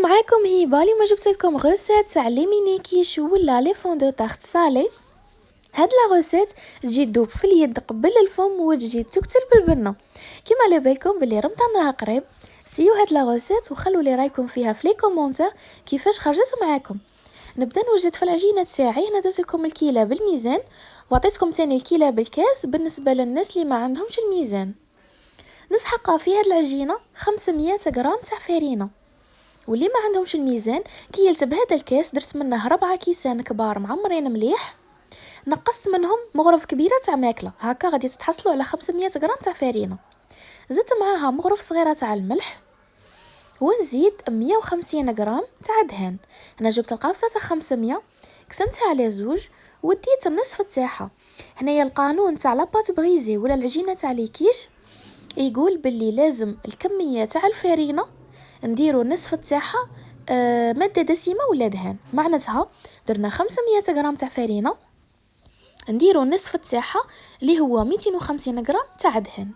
معاكم هبه. اليوم جبت لكم غوسيت تاع لي ميني كيش ولا لي فون دو تارت سالي. هاد لا غوسيت تجي تذوب في اليد قبل الفم وتجي تكتل بالبنه. كيما على بالكم بلي رمضان راه قريب، سيو هاد لا غوسيت وخلوا لي رايكم فيها في لي كومونتير كيفاش خرجت معاكم. نبدا نوجد في العجينه تاعي. انا درت لكم الكيله بالميزان وعطيتكم ثاني الكيله بالكاس بالنسبه للناس اللي ما عندهمش الميزان. نسحق في هاد العجينه 500 غرام تاع فرينه، واللي ما عندهمش الميزان كيلت بهذا الكاس درت منه 4 كيسان كبار معمرين مليح، نقصت منهم مغرف كبيره تاع ماكله، هكا غادي تتحصلوا على 500 غرام تاع فرينه. زدت معاها مغرف صغيره تاع الملح، ونزيد 150 غرام تاع دهان. انا جبت القابصه تاع 500 قسمتها على زوج وديت النصف تاعها. هنايا القانون تاع لاباط بغيزي ولا العجينه تاع ليكيش يقول باللي لازم الكميه تاع الفرينه نديرو نصف تاعها ماده دسمه ولا دهان. معناتها درنا 500 غرام تاع فرينه نديرو نصف تاعها اللي هو 250 غرام تاع دهان.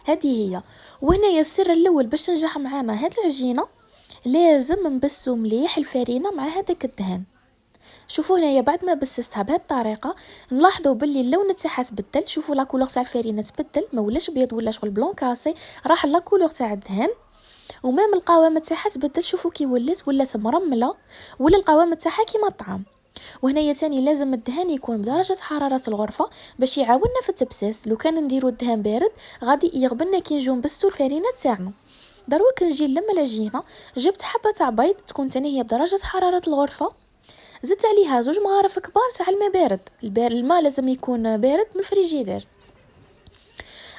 هذه هي. وهنايا السر الاول باش تنجح معنا هاد العجينه، لازم نبسو مليح الفرينه مع هذاك الدهان. شوفوا هنايا بعد ما بسستها بهذه الطريقه نلاحظوا باللي اللون تاعها تبدل. شوفوا لا كولور تاع الفرينه تبدل، ما ولاش ابيض ولا شغل بلون كاسي، راح لا كولور تاع الدهان. ومام القوامه تاعها تبدل، شوفوا كي ولات مرمله ولا القوامه تاعها كيما الطعام. وهنايا تاني لازم الدهان يكون بدرجه حراره الغرفه باش يعاوننا في التبساس. لو كان نديرو الدهان بارد غادي يغبننا كي نجيو نبسو الفرينه تاعنا. دروك كنجي نلم العجينه، جبت حبه تاع بيض تكون تاني هي بدرجه حراره الغرفه، زدت عليها 2 مغارف كبار تاع الماء بارد. الماء لازم يكون بارد من الفريجيدير.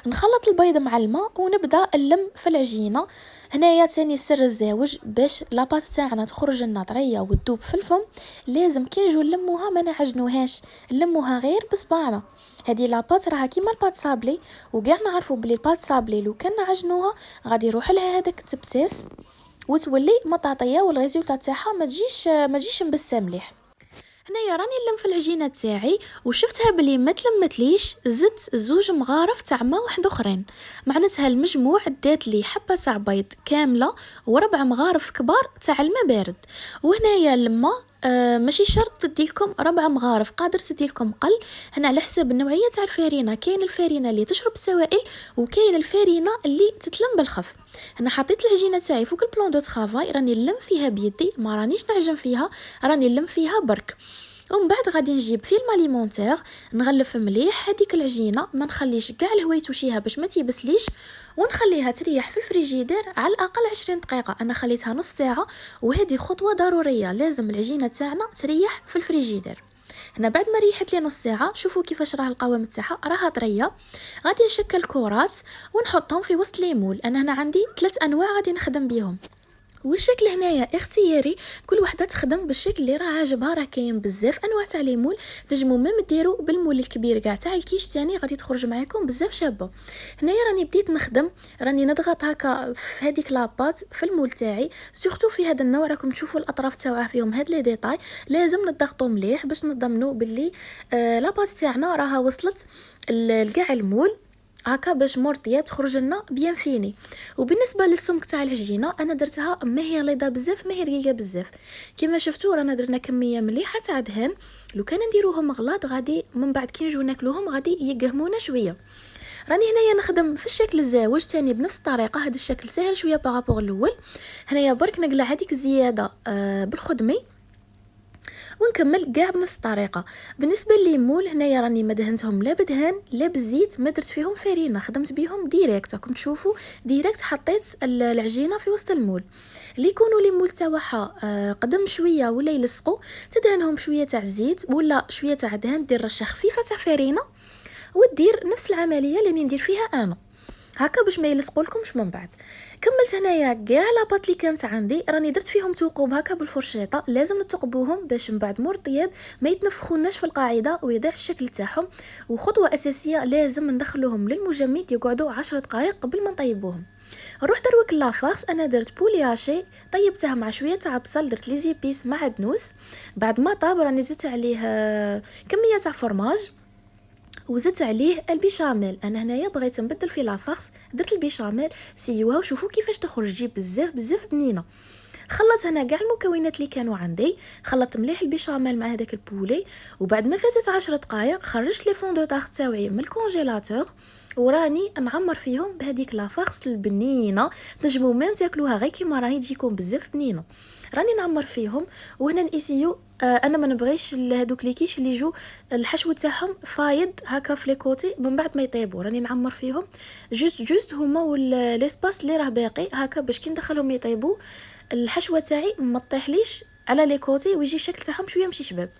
نخلط البيض مع الماء ونبدا نلم في العجينه. هنايا ثاني السر الزاوج باش لاباط تاعنا تخرج لنا طريه وتذوب في الفم، لازم كي نجيو نلموها ما نعجنوهاش، نلموها غير بصبعنا. هذه لاباط راها كيما الباط صابلي، وكاع نعرفوا بلي الباط صابلي لو كان نعجنوها غادي يروح لها هذاك التبساس وتولي مطاطيه والريزولطا تاعها ما تجيش مبسه مليح. هنايا راني نلم في العجينه تاعي وشفتها بلي ما تلمتليش، زدت 2 مغارف تاع ماء واحد اخرين. معناتها المجموع دات لي حبه تاع بيض كامله و4 مغارف كبار تاع الماء بارد. وهنايا الماء ماشي شرط تديلكم 4 مغارف، قادر تديلكم قل. هنا على حسب النوعيه تاع الفرينه، كاين الفرينه اللي تشرب سوائل وكاين الفرينه اللي تتلم بالخف. انا حطيت العجينه تاعي فوق البلون دو طرافاي، راني نلم فيها بيدي، ما رانيش نعجن فيها، راني نلم فيها برك. ومن بعد غادي نجيب فيلم اليمونتير نغلف مليح هذيك العجينه، ما نخليش كاع الهويت وشيها باش ما تيبسليش، ونخليها تريح في الفريجيدير على الاقل 20 دقيقه. انا خليتها نص ساعه، وهذه خطوه ضروريه، لازم العجينه تاعنا تريح في الفريجيدير. هنا بعد ما ريحت لي نص ساعه شوفوا كيفاش راه القوام تاعها راها طريه. غادي نشكل كرات ونحطهم في وسط ليمول. انا هنا عندي 3 انواع غادي نخدم بيهم، والشكل هنايا اختياري، كل وحده تخدم بالشكل اللي راه عاجبها. راه كاين بزاف انواع تاع ليمول، نجمو ميم ديروا بالمول الكبير كاع تاع الكيش تاني غادي تخرج معاكم بزاف شابه. هنايا راني بديت نخدم، راني نضغط هكا في هذيك لاباط في المول تاعي، سورتو في هذا النوع راكم تشوفوا الاطراف تاعها فيهم هاد لي ديتاي، لازم نضغطوا مليح باش نضمنوا باللي لاباط تاعنا راها وصلت لكاع المول هكا باش مرطيه تخرج لنا بيان فيني. وبالنسبه للسمك تاع العجينه انا درتها ما هي ليضه بزاف ما هي رقيقه بزاف، كما شفتوا رانا درنا كميه مليحه تاع دهن. لو كان نديروهم مغلاط غادي من بعد كي نجيو ناكلوهم غادي يقهمونا شويه. راني هنايا نخدم في الشكل الزاوج تاني بنفس الطريقه، هذا الشكل سهل شويه بارابور الاول. هنايا برك نقلع هذيك الزياده بالخدمي ونكمل كاع بنفس الطريقه. بالنسبه لليمول هنايا راني ما دهنتهم لا بدهان لا بالزيت، ما درت فيهم فرينه، خدمت بهم ديريكت. راكم تشوفوا ديريكت حطيت العجينه في وسط المول. اللي يكونوا ليمول تاعها قدم شويه ولا يلصقوا تدهنهم شويه تاع زيت ولا شويه تاع دهان، دير رشه خفيفه تاع فرينه ودير نفس العمليه اللي ندير فيها انا هكا باش ما يلصقولكمش من بعد. كملت هنايا كاع لاباط اللي كانت عندي، راني درت فيهم ثقوب هكا بالفرشيطه، لازم نثقبوهم باش من بعد مور طياب ما يتنفخوناش في القاعده ويضيع الشكل تاعهم. وخطوه اساسيه لازم ندخلوهم للمجمد يقعدوا 10 دقائق قبل ما نطيبوهم. نروح دروك لافاس، انا درت بولياشي طيبته مع شويه تاع بصل، درت لي زيبيس مع دنوس. بعد ما طاب راني زدت عليه كميه تاع فرماج وزدت عليه البيشاميل. انا هنايا بغيت نبدل في لافارس، درت البيشاميل سيوها وشوفوا كيفاش تخرج، تجي بزاف بنينه. خلطت هنا كاع المكونات اللي كانوا عندي، خلطت مليح البيشاميل مع هذاك البولي، وبعد ما فاتت 10 دقائق خرجت لي فون دو طارت تاوعي من الكونجيلاتور وراني نعمر فيهم بهذيك لافارس البنينه. تنجموا ميم تاكلوها غير كيما راهي تجيكم بزاف بنينه. راني نعمر فيهم وهنا نسيو انا ما نبغيش هذوك لي كيش اللي يجوا الحشو تاعهم فايض هكا في لي كوتي من بعد ما يطيبوا. راني نعمر فيهم جوست هما والاسباس اللي راه باقي هكا باش كي ندخلهم يطيبوا الحشوه تاعي ما تطيحليش على لي كوتي ويجي الشكل تاعهم شويه ماشي شباب.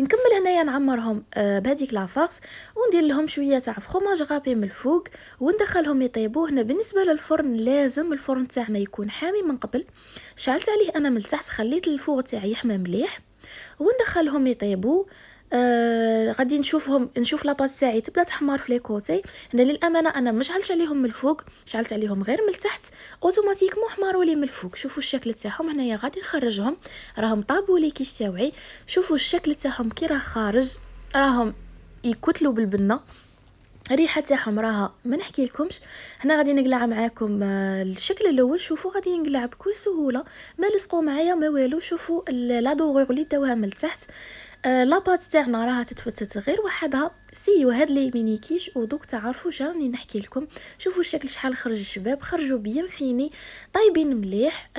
نكمل هنايا نعمرهم بهذيك لافارس وندير لهم شويه تاع فروماج غابي من الفوق وندخلهم يطيبوا. هنا بالنسبه للفرن لازم الفرن تاعنا يكون حامي من قبل. شعلت عليه انا من تحت، خليت الفوغ تاعي يحمى مليح وندخلهم يطيبوا. غادي نشوف لاباط تاعي تبدا تحمر في لي كوتي. هنا للامانه انا ما شعلتش عليهم من الفوق، شعلت عليهم غير من تحت اوتوماتيكمون حمروا لي من الفوق. شوفوا الشكل تاعهم هنايا غادي نخرجهم، راهم طابوا لي كيش تاوعي. شوفوا الشكل تاعهم كي راه خارج، راهم يكتلوا بالبنه، الريحه تاعهم راها ما نحكي لكمش. هنا غادي نقلع معاكم الشكل الاول. شوفوا غادي نقلع بكل سهوله، ما لصقوا معايا ما والو. شوفوا لا دوغور اللي داوها من تحت. لاباط تاعنا راها تتفتت غير وحدها. سيو هاد لي ميني كيش ودوك تعرفوا راني نحكي لكم. شوفوا الشكل شحال خرج الشباب، خرجوا بيان فيني طايبين مليح.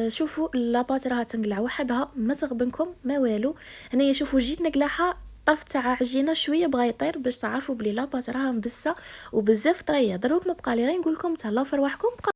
شوفوا لاباط راها تنقلع وحدها ما تغبنكم ما والو. هنايا شوفوا جيت نقلعها الطرف تاع عجينه شويه بغا يطير باش تعرفوا بلي لاباط راها مبسه وبزاف طريه. دروك ما بقى لي غير نقول لكم تهلاو في رواحكم.